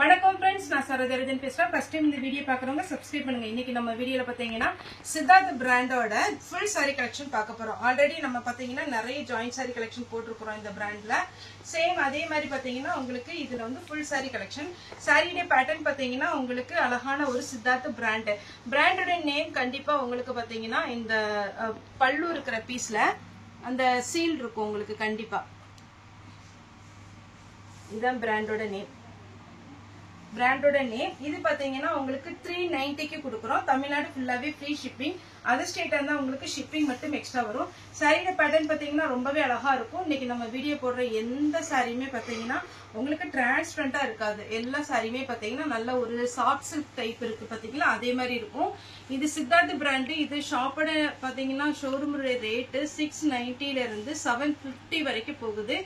வணக்கம் ஃப்ரெண்ட்ஸ், நான் சரதரஜன் பேசுறேன். ஃபர்ஸ்ட் டைம் இந்த வீடியோ பார்க்குறவங்க சப்ஸ்கிரைப் பண்ணுங்க. இன்னைக்கு நம்ம வீடியோல பார்த்தீங்கன்னா சித்தார்த் பிராண்டோட ஃபுல் சாரி கலெக்ஷன் பார்க்க போறோம். ஆல்ரெடி நம்ம பார்த்தீங்கன்னா நிறைய ஜாயிண்ட் சாரி கலெக்ஷன் போட்டிருக்கிறோம் இந்த பிராண்ட்ல. சேம் அதே மாதிரி பார்த்தீங்கன்னா உங்களுக்கு இதுல வந்து ஃபுல் சாரி கலெக்ஷன். சாரியுடைய பேட்டர்ன் பார்த்தீங்கன்னா உங்களுக்கு அழகான ஒரு சித்தார்த் பிராண்டோட நேம் கண்டிப்பா உங்களுக்கு பார்த்தீங்கன்னா இந்த பல்லு இருக்கிற பீஸ்ல அந்த சீல் இருக்கும் உங்களுக்கு கண்டிப்பா. இதுதான் பிராண்டோட நேம். இது பாத்தீங்கன்னா உங்களுக்கு 390க்கு கொடுக்குறோம். தமிழ்நாடு ஃபுல்லாவே ஃப்ரீ ஷிப்பிங். அதர் ஸ்டேட்டா இருந்தா உங்களுக்கு ஷிப்பிங் மட்டும் எக்ஸ்ட்ரா வரும். சாரியோட பேட்டர்ன் பாத்தீங்கன்னா ரொம்பவே அழகா இருக்கும். இன்னைக்கு நம்ம வீடியோ போடுற எந்த சாரியுமே பாத்தீங்கன்னா உங்களுக்கு டிரான்ஸ்பரண்டா இருக்காது. எல்லா சாரியுமே பாத்தீங்கன்னா நல்ல ஒரு சாஃப்ட் சில்க் டைப் இருக்கு பாத்தீங்களா, அதே மாதிரி இருக்கும். இது சித்தார்த் பிராண்ட். இது ஷாப்போட பாத்தீங்கன்னா ஷோரூம் ரேட்டு 690ல இருந்து 750 வரைக்கும் போகுது.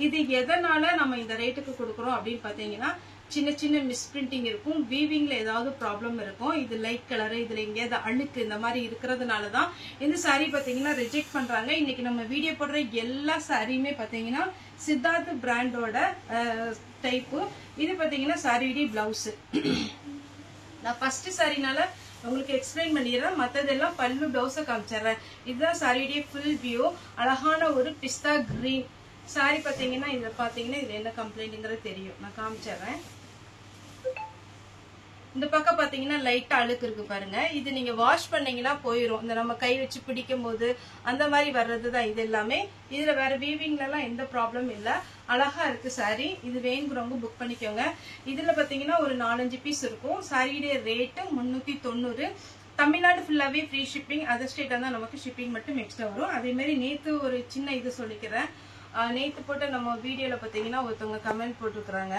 இது எதனால நம்ம இந்த ரேட்டுக்கு கொடுக்குறோம் அப்படின்னு பாத்தீங்கன்னா சின்ன சின்ன மிஸ்பிரிண்டிங் இருக்கும், வீவிங்ல ஏதாவது ப்ராப்ளம் இருக்கும். இது லைட் கலர், இதுல எங்கேயாவது அழுக்கு இந்த மாதிரி இருக்கிறதுனாலதான் இந்த சாரி பாத்தீங்கன்னா ரிஜெக்ட் பண்றாங்க. இன்னைக்கு நம்ம வீடியோ போடுற எல்லா சாரியுமே பாத்தீங்கன்னா சித்தார்த் பிராண்டோட டைப்பு. இது பாத்தீங்கன்னா சாரியுடைய பிளவுஸ். நான் ஃபர்ஸ்ட் சாரினால உங்களுக்கு எக்ஸ்பிளைன் பண்ணிடுறேன், மற்றதெல்லாம் பல்லு பிளவுஸை காமிச்சிடுறேன். இதுதான் சாரியுடைய ஃபுல் வியூ. அழகான ஒரு பிஸ்தா கிரீன் சாரி பாத்தீங்கன்னா இதுல பாத்தீங்கன்னா இதுல என்ன கம்ப்ளைண்ட்ங்கிறது தெரியும். நான் காமிச்சிடுறேன். இந்த பக்கம் பாத்தீங்கன்னா லைட்டா அழுக்கு இருக்கு பாருங்க. இது நீங்க வாஷ் பண்ணீங்கன்னா போயிடும். இந்த நம்ம கை வச்சு பிடிக்கும் போது அந்த மாதிரி வர்றதுதான் இது எல்லாமே. இதுல வேற வீவிங்ல எல்லாம் எந்த ப்ராப்ளம் இல்ல. அழகா இருக்கு சாரி. இது வேணுங்கிறவங்க புக் பண்ணிக்கோங்க. இதுல பாத்தீங்கன்னா ஒரு 4-5 பீஸ் இருக்கும். சாரியுடைய ரேட்டு 390. தமிழ்நாடு ஃபுல்லாவே ஃப்ரீ ஷிப்பிங். அதர் ஸ்டேட்டா தான் நமக்கு ஷிப்பிங் மட்டும் எக்ஸ்ட்ரா வரும். அதே மாதிரி நேத்து ஒரு சின்ன இது சொல்லிக்கிறேன். நேத்து போட்டு நம்ம வீடியோல பாத்தீங்கன்னா ஒருத்தவங்க கமெண்ட் போட்டிருக்கிறாங்க.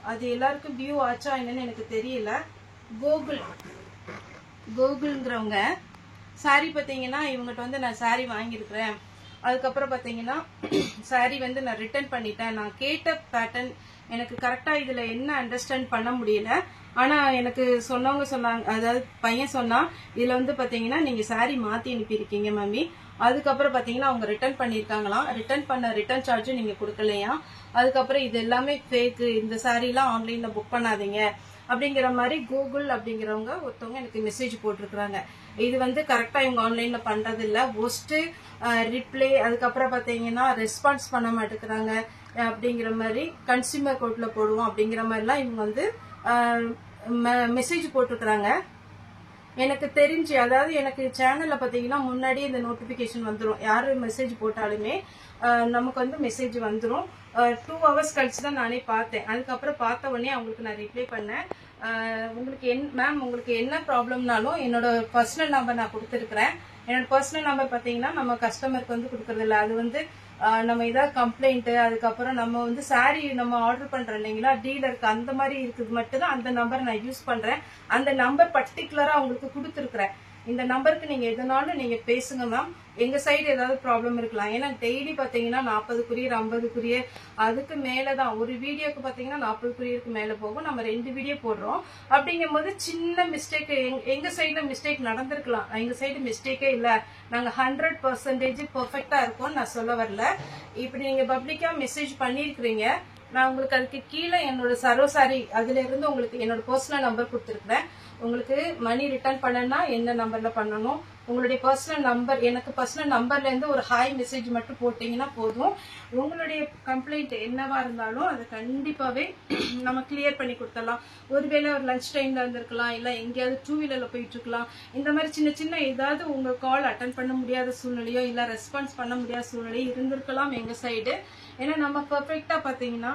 அது எல்லாருக்கும் வியூ ஆச்சா என்னன்னு எனக்கு தெரியல. கோகுல்ங்கிறவங்க சாரி பாத்தீங்கன்னா இவங்ககிட்ட வந்து நான் சாரி வாங்கியிருக்கிறேன். அதுக்கப்புறம் பாத்தீங்கன்னா சாரி வந்து நான் ரிட்டர்ன் பண்ணிட்டேன். நான் கேட்ட பேட்டர்ன் எனக்கு கரெக்டா இதுல என்ன அண்டர்ஸ்டாண்ட் பண்ண முடியல. ஆனா எனக்கு சொன்னவங்க சொன்னாங்க, அதாவது பையன் சொன்னா இதுல வந்து பாத்தீங்கன்னா நீங்க சாரி மாத்தி அனுப்பியிருக்கீங்க மம்மி. அதுக்கப்புறம் பாத்தீங்கன்னா அவங்க ரிட்டர்ன் பண்ணிருக்காங்களாம். ரிட்டர்ன் சார்ஜ் நீங்க கொடுக்கலையா. அதுக்கப்புறம் இது எல்லாமே ஃபேக்கு, இந்த சாரி எல்லாம் ஆன்லைன்ல புக் பண்ணாதீங்க அப்படிங்கிற மாதிரி கூகுள் அப்படிங்கிறவங்க ஒருத்தவங்க எனக்கு மெசேஜ் போட்டிருக்கிறாங்க. இது வந்து கரெக்டா இவங்க ஆன்லைன்ல பண்றது இல்ல. போஸ்ட் ரிப்ளை அதுக்கப்புறம் பாத்தீங்கன்னா ரெஸ்பான்ஸ் பண்ண மாட்டேங்கிறாங்க அப்படிங்கிற மாதிரி கன்சியூமர் கோர்ட்ல போடுவோம் அப்படிங்கிற மாதிரி எல்லாம் இவங்க வந்து மெசேஜ் போட்டிருக்கிறாங்க. எனக்கு தெரிஞ்சு, அதாவது எனக்கு சேனல்ல பாத்தீங்கன்னா முன்னாடியே இந்த நோட்டிபிகேஷன் வந்துடும். யாரு மெசேஜ் போட்டாலுமே நமக்கு வந்து மெசேஜ் வந்துடும். 2 hours கழிச்சு தான் நானே பார்த்தேன். அதுக்கப்புறம் பார்த்த உடனே அவங்களுக்கு நான் ரிப்ளை பண்ணேன். உங்களுக்கு மேம் உங்களுக்கு என்ன ப்ராப்ளம்னாலும் என்னோட பர்சனல் நம்பர் நான் கொடுத்துருக்கிறேன். என்னோட பர்சனல் நம்பர் பாத்தீங்கன்னா நம்ம கஸ்டமருக்கு வந்து கொடுக்கறது இல்லை. அது வந்து நம்ம ஏதாவது கம்ப்ளைண்ட், அதுக்கப்புறம் நம்ம வந்து சாரி நம்ம ஆர்டர் பண்றோம் இல்லைங்களா, டீலருக்கு அந்த மாதிரி இருக்குது மட்டும்தான் அந்த நம்பர் நான் யூஸ் பண்றேன். அந்த நம்பர் பர்டிகுலரா உங்களுக்கு கொடுத்துருக்கிறேன். இந்த நம்பருக்கு நீங்க எதுனாலும் நீங்க பேசுங்க மேம். எங்க சைடு ஏதாவது ப்ராப்ளம் இருக்கலாம். ஏன்னா டெய்லி பாத்தீங்கன்னா 40 courier 50 courier அதுக்கு மேலதான். ஒரு வீடியோக்கு பாத்தீங்கன்னா 40 courierக்கு மேல போகும். நம்ம 2 வீடியோ போடுறோம். அப்படிங்கும் போது சின்ன மிஸ்டேக் எங்க சைடுல மிஸ்டேக் நடந்திருக்கலாம். எங்க சைடு மிஸ்டேக்கே இல்ல, நாங்க 100% பெர்ஃபெக்டா இருக்கோம் நான் சொல்ல வரல. இப்படி நீங்க பப்ளிக்கா மெசேஜ் பண்ணிருக்கிறீங்க. நான் உங்களுக்கு அதுக்கு கீழே என்னோட சரோசாரி அதுல இருந்து உங்களுக்கு என்னோட பர்சனல் நம்பர் கொடுத்துருக்கிறேன். உங்களுக்கு மணி ரிட்டர்ன் பண்ணனா என்ன நம்பர்ல பண்ணணும், உங்களுடைய பர்சனல் நம்பர், எனக்கு பர்சனல் நம்பர்ல இருந்து ஒரு ஹாய் மெசேஜ் மட்டும் போட்டீங்கன்னா போதும். உங்களுடைய கம்ப்ளைண்ட் என்னவா இருந்தாலும் அதை கண்டிப்பாவே நம்ம கிளியர் பண்ணி கொடுத்துடலாம். ஒருவேளை ஒரு லஞ்ச் டைம்ல இருந்திருக்கலாம், இல்ல எங்கேயாவது 2 வீலர்ல போயிட்டு இருக்கலாம். இந்த மாதிரி சின்ன சின்ன ஏதாவது உங்க கால் அட்டன் பண்ண முடியாத சூழ்நிலையோ இல்ல ரெஸ்பான்ஸ் பண்ண முடியாத சூழ்நிலையோ இருந்திருக்கலாம் எங்க சைடு. ஏன்னா நம்ம பெர்ஃபெக்டா பாத்தீங்கன்னா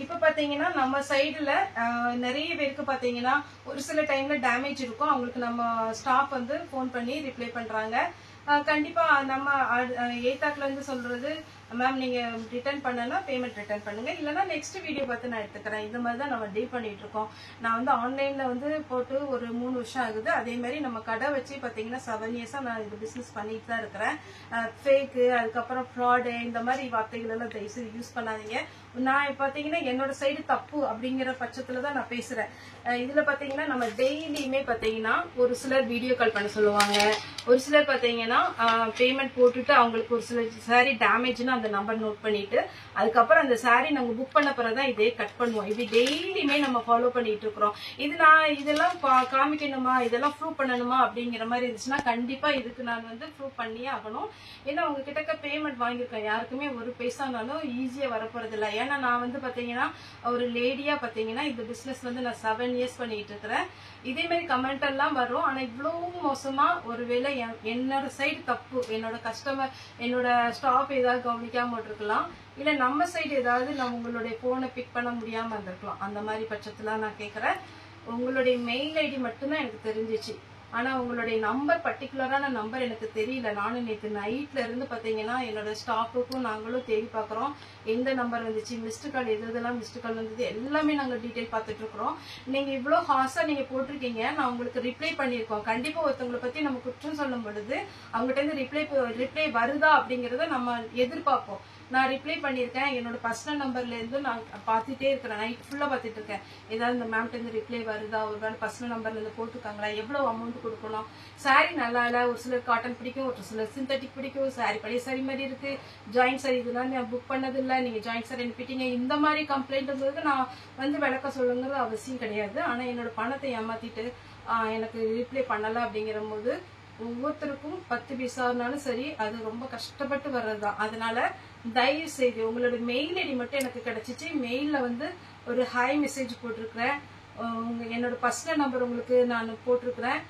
இப்ப பாத்தீங்கன்னா நம்ம சைடுல நிறைய பேருக்கு பாத்தீங்கன்னா ஒரு சில டைம்ல டேமேஜ் இருக்கும். அவங்களுக்கு நம்ம ஸ்டாஃப் வந்து போன் பண்ணி ரிப்ளை பண்றாங்க. கண்டிப்பா நம்ம ஏத்தாக்குல இருந்து சொல்றது, மேம் நீங்க ரிட்டர்ன் பண்ணனா பேமெண்ட் ரிட்டர்ன் பண்ணுங்க, இல்லைன்னா நெக்ஸ்ட் வீடியோ பார்த்து நான் எடுத்துக்கிறேன். இந்த மாதிரி தான் நம்ம டீல் பண்ணிட்டு இருக்கோம். நான் வந்து ஆன்லைன்ல வந்து போட்டு ஒரு 3 வருஷம் ஆகுது. அதே மாதிரி நம்ம கடை வச்சு பாத்தீங்கன்னா 7 years நான் இந்த பிசினஸ் பண்ணிட்டு தான் இருக்கிறேன். ஃபேக்கு அதுக்கப்புறம் ஃப்ராடு இந்த மாதிரி வார்த்தைகள் எல்லாம் தயவுசெய்து யூஸ் பண்ணாதீங்க. நான் பாத்தீங்கன்னா என்னோட சைடு தப்பு அப்படிங்கிற பட்சத்துல தான் நான் பேசுறேன். இதுல பாத்தீங்கன்னா நம்ம டெய்லியுமே பாத்தீங்கன்னா ஒரு சிலர் வீடியோ கால் பண்ண சொல்லுவாங்க, ஒரு சிலர் பாத்தீங்கன்னா பேமெண்ட் போட்டுட்டு அவங்களுக்கு ஒரு சில சாரி டேமேஜ்னு அந்த நம்பர் நோட் பண்ணிட்டு அதுக்கப்புறம் அந்த சாரி நாங்க புக் பண்ண பிறகுதான் இதே கட் பண்ணுவோம். இது டெய்லியுமே நம்ம ஃபாலோ பண்ணிட்டு இருக்கிறோம். இது நான் இதெல்லாம் காமிக்கணுமா, இதெல்லாம் ப்ரூவ் பண்ணணுமா அப்படிங்கிற மாதிரி இருந்துச்சுன்னா கண்டிப்பா இதுக்கு நான் வந்து ப்ரூவ் பண்ணியே ஆகணும். ஏன்னா உங்ககிட்ட பேமெண்ட் வாங்கியிருக்கேன், யாருக்குமே ஒரு பைசானாலும் ஈஸியா வரப்போறது இல்லை. ஏன்னா நான் வந்து பாத்தீங்கன்னா ஒரு லேடியா பாத்தீங்கன்னா இந்த பிசினஸ் வந்து நான் 7 years பண்ணிட்டு இருக்கிறேன். இதே மாதிரி கமெண்ட் எல்லாம் வரும். ஆனா இவ்வளவு மோசமா ஒருவேளை என்னோட சைடு தப்பு, என்னோட கஸ்டமர் என்னோட ஸ்டாஃப் ஏதாவது கவனிக்காம இருக்கலாம், இல்ல நம்ம சைடு ஏதாவது நான் உங்களுடைய போனை பிக் பண்ண முடியாம இருந்திருக்கலாம். அந்த மாதிரி பட்சத்துல நான் கேக்குறேன், உங்களுடைய மெயில் ஐடி மட்டும்தான் எனக்கு தெரிஞ்சிச்சு. ஆனா உங்களுடைய நம்பர் பர்டிகுலரான நம்பர் எனக்கு தெரியல. நானும் நேற்று நைட்ல இருந்து பாத்தீங்கன்னா என்னோட ஸ்டாஃபுக்கும் நாங்களும் தேடி பாக்குறோம், எந்த நம்பர் வந்துச்சு, மிஸ்டு கால் எதெல்லாம் மிஸ்டு கால் வந்தது எல்லாமே நாங்க டீடைல் பார்த்துட்டு இருக்கிறோம். நீங்க இவ்வளவு ஹார்ஸா நீங்க போட்டிருக்கீங்க, நான் உங்களுக்கு ரிப்ளை பண்ணிருக்கோம். கண்டிப்பா ஒருத்தவங்களை பத்தி நம்ம குற்றம் சொல்லும் பொழுது அவங்ககிட்ட இருந்து ரிப்ளை வருதா அப்படிங்கறத நம்ம எதிர்பார்ப்போம். நான் ரிப்ளை பண்ணிருக்கேன், என்னோட பர்சனல் நம்பர்ல இருந்து நான் பார்த்துட்டே இருக்கிறேன், நைட் ஃபுல்லா பார்த்துட்டு இருக்கேன். ஏதாவது இந்த மேம்கிட்ட இருந்து ரிப்ளை வருதா, ஒருவேளை பர்சனல் நம்பர்ல இருந்து போட்டுருக்காங்களா, எவ்வளவு அமௌண்ட் கொடுக்கணும், சாரி நல்லா இல்ல, ஒரு சிலர் காட்டன் பிடிக்கும், ஒரு சிலர் சிந்தட்டிக் பிடிக்கும், சாரி பழைய சாரி மாதிரி இருக்கு, ஜாயிண்ட் சாரி இதெல்லாம் நான் புக் பண்ணது இல்லை, நீங்க ஜாயிண்ட் சாரி அனுப்பிட்டீங்க, இந்த மாதிரி கம்ப்ளைண்ட் இருந்ததுக்கு நான் வந்து விளக்க சொல்லுங்கிறது அவசியம் கிடையாது. ஆனா என்னோட பணத்தை ஏமாத்திட்டு எனக்கு ரிப்ளை பண்ணல அப்படிங்கிற போது ஒவ்வொருத்தருக்கும் 10 பைசானாலும் சரி அது ரொம்ப கஷ்டப்பட்டு வர்றதுதான். அதனால தயவு செய்து உங்களோட மெயில் ஐடி மட்டும் எனக்கு கிடைச்சிச்சு. மெயில்ல வந்து ஒரு ஹாய் மெசேஜ் போட்டிருக்கிறேன், என்னோட பர்சனல் நம்பர் உங்களுக்கு நான் போட்டிருக்கிறேன்,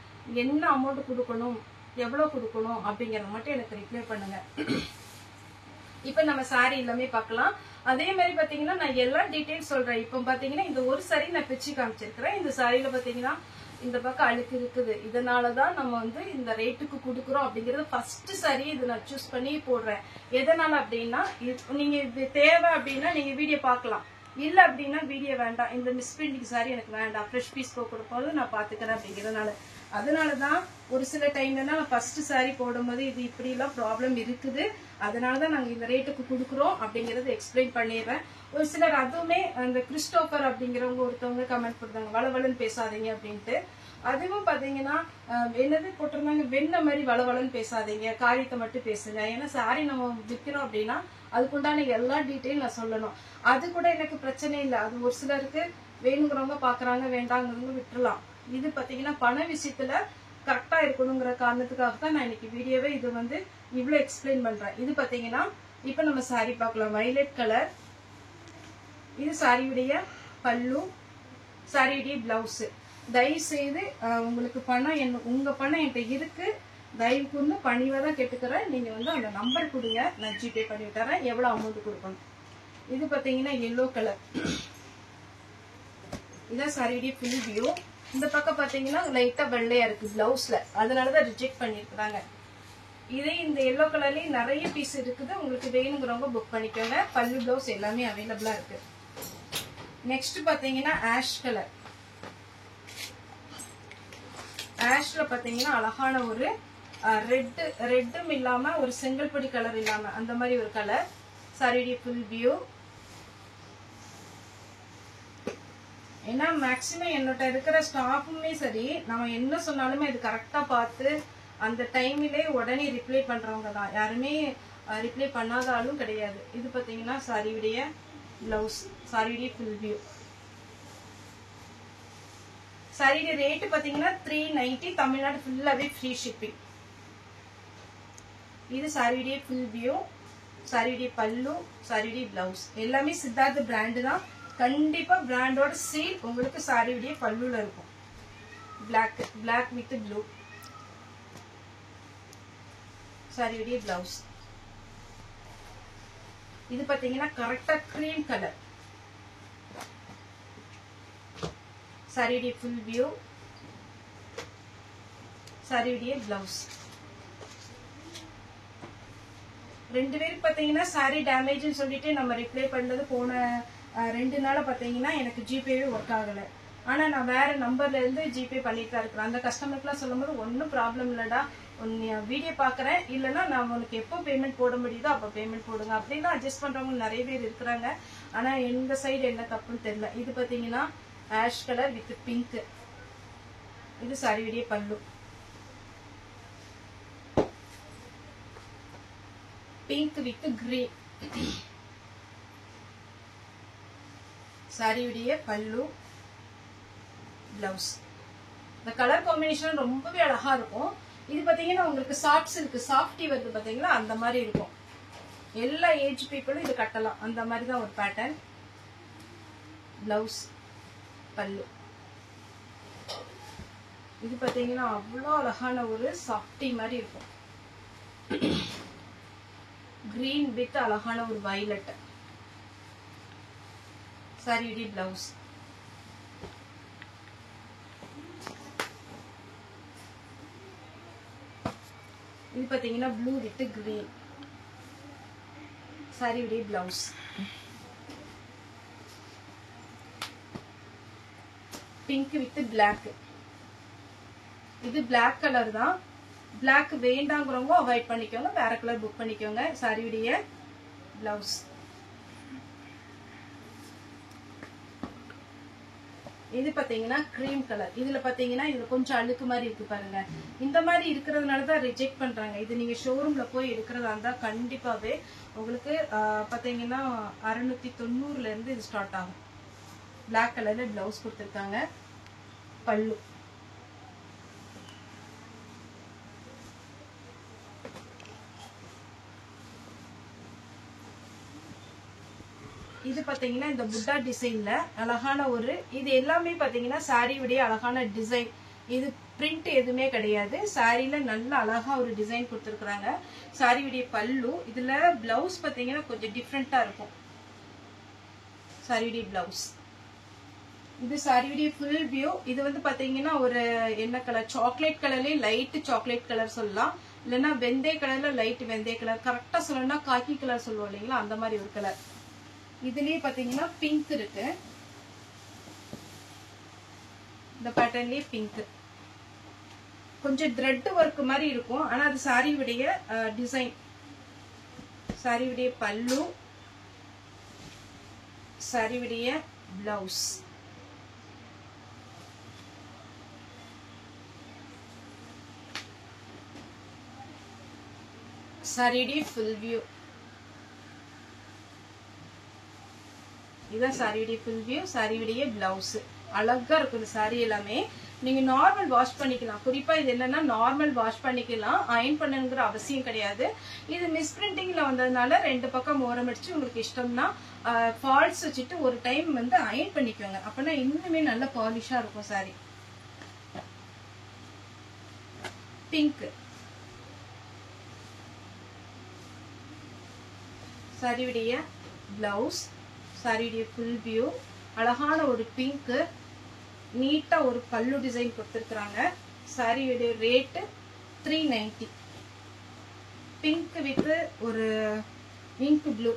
என்ன அமௌண்ட் கொடுக்கணும், எவ்வளவு கொடுக்கணும் அப்படிங்கறத மட்டும் எனக்கு ரிப்ளை பண்ணுங்க. இப்ப நம்ம சாரி எல்லாமே பார்க்கலாம். அதே மாதிரி பாத்தீங்கன்னா நான் எல்லா டீடைல்ஸ் சொல்றேன். இப்ப பாத்தீங்கன்னா இந்த ஒரு சாரி நான் பிச்சு காமிச்சிருக்கிறேன். இந்த சாரியில பாத்தீங்கன்னா இந்த பக்கம் அழுக்கு இருக்குது, இதனாலதான் நம்ம வந்து இந்த ரேட்டுக்கு கொடுக்குறோம் அப்படிங்கறது ஃபர்ஸ்ட் சாரி இது நான் சூஸ் பண்ணி போடுறேன். எதனால அப்படின்னா நீங்க இது தேவை அப்படின்னா நீங்க வீடியோ பார்க்கலாம், இல்ல அப்படின்னா வீடியோ வேண்டாம், இந்த மிஸ் பிரிண்டிங் சாரி எனக்கு வேண்டாம், ஃப்ரெஷ் பீஸ் கொடுக்கும்போது நான் பாத்துக்கிறேன் அப்படிங்கறதுனால. அதனாலதான் ஒரு சில டைம்ல நான் ஃபர்ஸ்ட் சாரி போடும்போது இது இப்படி எல்லாம் ப்ராப்ளம் இருக்குது, அதனாலதான் நாங்க இந்த ரேட்டுக்கு கொடுக்குறோம் அப்படிங்கறது எக்ஸ்பிளைன் பண்ணிடுறேன். ஒரு சிலர் அதுவுமே அந்த கிறிஸ்டோபர் அப்படிங்கிறவங்க ஒருத்தவங்க கமெண்ட் கொடுத்தாங்க, வளவலன்னு பேசாதீங்க அப்படின்ட்டு. அதுவும் பாத்தீங்கன்னா என்னது போட்டிருந்தாங்க, வெண்ண மாதிரி வளவலன்னு பேசாதீங்க, காரியத்தை மட்டும் பேசுங்க. ஏன்னா சாரி நம்ம விற்கிறோம் அப்படின்னா அதுக்குண்டான எல்லா டீட்டெயில் நான் சொல்லணும். அது கூட எனக்கு பிரச்சனை இல்லை. அது ஒரு சிலருக்கு வேணுங்கிறவங்க பாக்குறாங்க, வேண்டாங்கிறவங்க விட்டுறலாம். இது பாத்தீங்கன்னா பண விஷயத்துல கரெக்டா இருக்கணுங்கிற காரணத்துக்காக தான் நான் இன்னைக்கு வீடியோவே இது வந்து இவ்வளவு எக்ஸ்பிளைன் பண்றேன். இது பாத்தீங்கன்னா இப்ப நம்ம சாரி பார்க்கலாம், வயலட் கலர். இது சாரியுடைய பல்லு, சாரியுடைய பிளவுஸ். தயவு செய்து உங்களுக்கு பணம் உங்க பணம் என்கிட்ட இருக்கு, தயவு கூர்ந்து பணிவா தான் கேட்டுக்கிறேன். நீங்க வந்து அந்த நம்பர் கொடுங்க, நான் ஜிபே பண்ணி விட்டுறேன், எவ்வளவு அமௌண்ட் கொடுக்கணும். இது பாத்தீங்கன்னா எல்லோ கலர், இதான் சாரியுடைய ஃபுல் வியூ. இந்த பக்கம் பாத்தீங்கன்னா லைட்டா வெள்ளையா இருக்கு பிளவுஸ்ல, அதனாலதான் ரிஜெக்ட் பண்ணிருக்காங்க. இதே இந்த எல்லோ கலர்லயே நிறைய பீஸ் இருக்குது, உங்களுக்கு வேணுங்கிறவங்க புக் பண்ணிக்கோங்க. பல்லு பிளவுஸ் எல்லாமே அவைலபிளா இருக்கு. நெக்ஸ்ட் பாத்தீங்கன்னா ஆஷ் கலர். ஆஷ்ல பாத்தீங்கன்னா அழகான ஒரு ரெட்டும் இல்லாம ஒரு செங்கல்படி கலர் இல்லாம அந்த மாதிரி ஒரு கலர். சாரியுடைய ஃபுல் வியூ. ஏன்னா மேக்சிமம் என்னோட இருக்கிற ஸ்டாஃபுமே சரி, நம்ம என்ன சொன்னாலுமே அது கரெக்டா பார்த்து அந்த டைமிலே உடனே ரிப்ளை பண்றவங்க தான், யாருமே ரிப்ளை பண்ணாதாலும் கிடையாது. இது பாத்தீங்கன்னா சாரியுடைய பிளவுஸ், சாரியுடைய ஃபுல் வியூ. சாரியுடைய ரேட் பாத்தீங்கன்னா 390, தமிழ்நாடு ஃபுல்லாவே ஃப்ரீ ஷிப்பிங். இது சாரியுடைய ஃபுல் வியூ, சாரியுடைய பல்லு, சாரியுடைய பிளவுஸ் எல்லாமே சித்தார்த் பிராண்ட் தான். கண்டிப்பா பிராண்டோட சீல் உங்களுக்கு சாரியுடைய பல்லுல இருக்கும். பிளாக் வித் ப்ளூ சாரியுடைய பிளவுஸ். இது பாத்தீங்கன்னா கரெக்டா கிரீம் கலர். சாரியுடைய ஃபுல் வியூ, சாரியுடைய பிளவுஸ். ரெண்டு பேருக்கு பாத்தீங்கன்னா சாரி டேமேஜ் சொல்லிட்டு நம்ம ரிப்ளை பண்ணது போன 2 நாள் பாத்தீங்கன்னா எனக்கு ஜிபேவே ஒர்க் ஆகல. ஆனா நான் வேற நம்பர்ல இருந்து ஜிபே பண்ணிட்டு தான் இருக்கிறேன். அந்த கஸ்டமருக்குலாம் சொல்லும்போது ஒன்றும் ப்ராப்ளம் இல்லடா, வீடியோ பாக்குறேன், இல்லைன்னா நான் உனக்கு எப்போ பேமெண்ட் போட முடியுதோ அப்போ பேமெண்ட் போடுங்க அப்படின்னு அட்ஜஸ்ட் பண்றவங்க நிறைய பேர் இருக்கிறாங்க. ஆனா எங்க சைடு என்ன தப்புன்னு தெரியல. இது பாத்தீங்கன்னா ஆஷ் கலர் வித் பிங்க். இது சாரியுடைய பல்லு. பிங்க் வித் கிரீன் சாரியுடைய பல்லு, பிளவுஸ். இந்த கலர் காம்பினேஷன் ரொம்பவே அழகா இருக்கும். இது பாத்தீங்கன்னா உங்களுக்கு சாஃப்ட் சில்க் சாஃப்டி வருது பாத்தீங்களா, அந்த மாதிரி இருக்கும். எல்லா ஏஜ் பீப்புளும் இது கட்டலாம், அந்த மாதிரி தான் ஒரு பேட்டர்ன். பிளவுஸ், பல்லு. இது பாத்தீங்கன்னா அவ்வளோ அழகான ஒரு சாஃப்டி மாதிரி இருக்கும். கிரீன் வித் அழகான ஒரு வயலட் சாரியுடைய பிளவுஸ். இது பாத்தீங்கன்னா ப்ளூ வித் கிரீன் சாரியுடைய பிளவுஸ். Pink with black. இது பிளாக் கலர் தான். பிளாக் வேண்டாங்கிறவங்க அவாய்ட் பண்ணிக்கோங்க, வேற கலர் புக் பண்ணிக்கோங்க. சாரியுடைய பிளவுஸ். இது பாத்தீங்கன்னா கிரீம் கலர். இதுல பாத்தீங்கன்னா இது கொஞ்சம் அழுக்கு மாதிரி இருக்கு பாருங்க. இந்த மாதிரி இருக்கிறதுனாலதான் ரிஜெக்ட் பண்றாங்க. இது நீங்க ஷோரூம்ல போய் எடுக்கிறதா இருந்தா கண்டிப்பாவே உங்களுக்கு பாத்தீங்கன்னா 690 இருந்து இது ஸ்டார்ட் ஆகும். பிளாக் கலர்ல பிளவுஸ் கொடுத்திருக்காங்க. பல்லு. இது பாத்தீங்கன்னா இந்த புட்டா டிசைன்ல அழகான ஒரு, இது எல்லாமே பாத்தீங்கன்னா சாரியுடைய அழகான டிசைன். இது பிரிண்ட் எதுவுமே கிடையாது. சாரியில நல்ல அழகா ஒரு டிசைன் கொடுத்துருக்காங்க. சாரியுடைய பல்லு. இதுல பிளவுஸ் பாத்தீங்கன்னா கொஞ்சம் டிஃப்ரெண்டா இருக்கும். சாரியுடைய பிளவுஸ். இது சாரியுடைய ஃபுல் வியூ. இது வந்து பாத்தீங்கன்னா ஒரு என்ன கலர், சாக்லேட் கலர்லயே லைட் சாக்லேட் கலர் சொல்லலாம், இல்லைன்னா வெந்தய கலர்ல லைட் வெந்தய கலர், கரெக்டா சொல்லணும்னா காக்கி கலர் சொல்லுவோம் இல்லைங்களா, அந்த மாதிரி ஒரு கலர். இதுலயே பாத்தீங்கன்னா பிங்க் இருக்கு. இந்த பேட்டர்ன்லயே பிங்க். கொஞ்சம் த்ரெட் ஒர்க் மாதிரி இருக்கும், ஆனா அது சாரியுடைய டிசைன். சாரியுடைய பல்லு, சாரியுடைய பிளவுஸ். சாரியுடைய ஃபுல் வியூ. இதான் சாரியுடைய ஃபுல் வியூ. சாரியுடைய பிளவுஸ். அழகா இருக்கும் இந்த சாரி எல்லாமே. நீங்க நார்மல் வாஷ் பண்ணிக்கலாம். குறிப்பா இது என்னன்னா நார்மல் வாஷ் பண்ணிக்கலாம், அயன் பண்ணணுங்கிற அவசியம் கிடையாது. இது மிஸ் பிரிண்டிங்ல வந்ததுனால ரெண்டு பக்கம் ஓரம் அடிச்சு உங்களுக்கு இஷ்டம்னா ஃபால்ஸ் வச்சுட்டு ஒரு டைம் வந்து அயன் பண்ணிக்கோங்க. அப்பனா இன்னுமே நல்ல பாலிஷா இருக்கும் சாரி. பிங்க் சாரியுடைய பிளவுஸ். சாரியுடைய ஃபுல் வியூ. அழகான ஒரு பிங்க், நீட்டா ஒரு பல்லு டிசைன் கொடுத்திருக்காங்க. சாரியுடைய ரேட் 390. பிங்க் வித் ஒரு இங்க் ப்ளூ.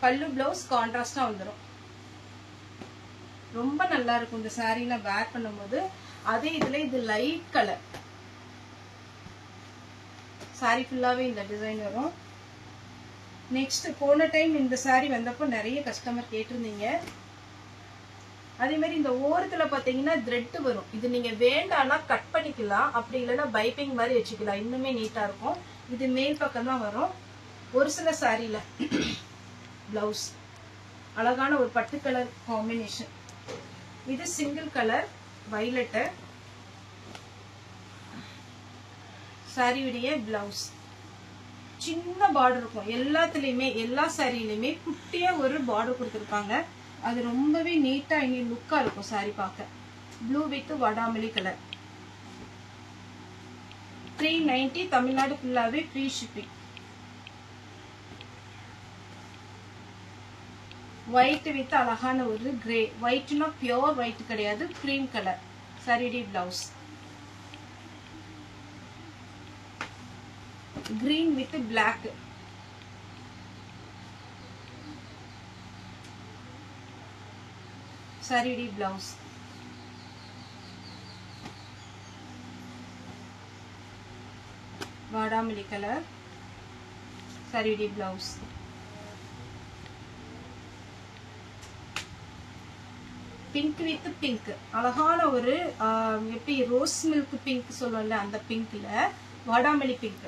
பல்லு பிளவுஸ் கான்ட்ராஸ்டா வந்துடும். ரொம்ப நல்லா இருக்கும் இந்த சாரீல வேர் பண்ணும்போது. அதே இதுல இது லைட் கலர். சாரி ஃபுல்லாவே இந்த டிசைன் வரும். நெக்ஸ்ட் போன டைம் இந்த சாரி வந்தப்போ நிறைய கஸ்டமர் கேட்டிருந்தீங்க. அதே மாதிரி இந்த ஓரத்துல பாத்தீங்கன்னா த்ரெட் வரும். இது நீங்க வேண்டாம்னா கட் பண்ணிக்கலாம், அப்படி இல்லைன்னா பைப்பிங் மாதிரி வச்சுக்கலாம், இன்னுமே நீட்டா இருக்கும். இது மேல் பக்கம் தான் வரும் ஒரு சில சாரியில. பிளவுஸ் அழகான ஒரு பட்டு கலர் காம்பினேஷன். இது சிங்கிள் கலர் வயலட். சாரியுடைய பிளவுஸ். சின்ன பார்டர் இருக்கும் எல்லாத்துலயுமே, எல்லா சாரியிலுமே குட்டியா ஒரு பார்டர் கொடுத்துருப்பாங்க. அது ரொம்பவே நீட்டா இங்க லுக்கா இருக்கும் சாரி பார்க்க. ப்ளூ வித் வடாமல்லி கலர். 390. தமிழ்நாடு ஃபுல்லாவே ஃப்ரீ ஷிப்பிங். ஒயிட் வித் அழகான ஒரு கிரே. ஒயிட்னா பியோர் ஒயிட் கிடையாது, கிரீம் கலர். சாரியுடைய blouse. Green with black. saree blouse. வாடாமல்லி colour saree blouse. Pink with pink, அழகான ஒரு எப்படி ரோஸ் மில்க் பிங்க் சொல்லுவோம்ல அந்த பிங்க்ல வாடாமல்லி பிங்க்.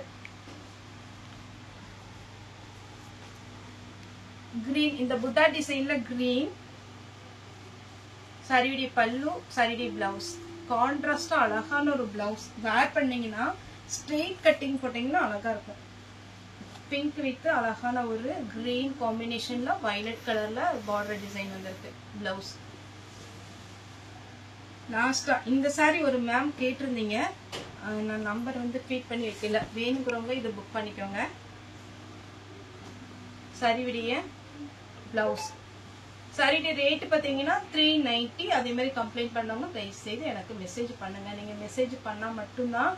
கிரீன், இந்த புத்தா டிசைன்ல கிரீன் saree பல்லு, saree பிளவுஸ். கான்ட்ராஸ்டா அழகான ஒரு பிளவுஸ். வேர் பண்ணீங்கன்னா ஸ்ட்ரெயிட் கட்டிங் போட்டீங்கன்னா அழகா இருக்கும். பிங்க் வித் அழகான ஒரு கிரீன் காம்பினேஷன்ல வயலட் கலர்ல பார்டர் டிசைன் வந்திருக்கு பிளவுஸ். லாஸ்டா இந்த saree ஒரு மேம் கேட்டிருந்தீங்க, நான் நம்பர் வந்து ஃபீட் பண்ணி வைக்கல, வேணுங்கிறவங்க இதை புக் பண்ணிக்கோங்க. சாரியுடைய பிளவுஸ். சாரியுடைய ரேட் பார்த்தீங்கன்னா 390. அதே மாதிரி கம்ப்ளைண்ட் பண்ணவங்க தயவு செய்து எனக்கு மெசேஜ் பண்ணுங்க. நீங்க மெசேஜ் பண்ணா மட்டும்தான்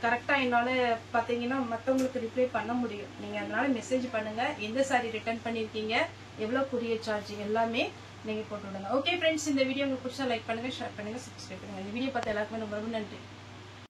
கரெக்டா என்னால பார்த்தீங்கன்னா மற்றவங்களுக்கு ரிப்ளை பண்ண முடியும். நீங்க அதனால மெசேஜ் பண்ணுங்க. எந்த சாரி ரிட்டர்ன் பண்ணிருக்கீங்க, எவ்வளவு கொரியர் சார்ஜ் எல்லாமே நீங்க போட்டு விடுங்க. ஓகே ஃப்ரெண்ட்ஸ், இந்த வீடியோ உங்களுக்கு பிடிச்சா லைக் பண்ணுங்க, ஷேர் பண்ணுங்க, சப்ஸ்கிரைப் பண்ணுங்க. இந்த வீடியோ பார்த்த எல்லாருக்குமே ரொம்ப ரொம்ப நன்றி.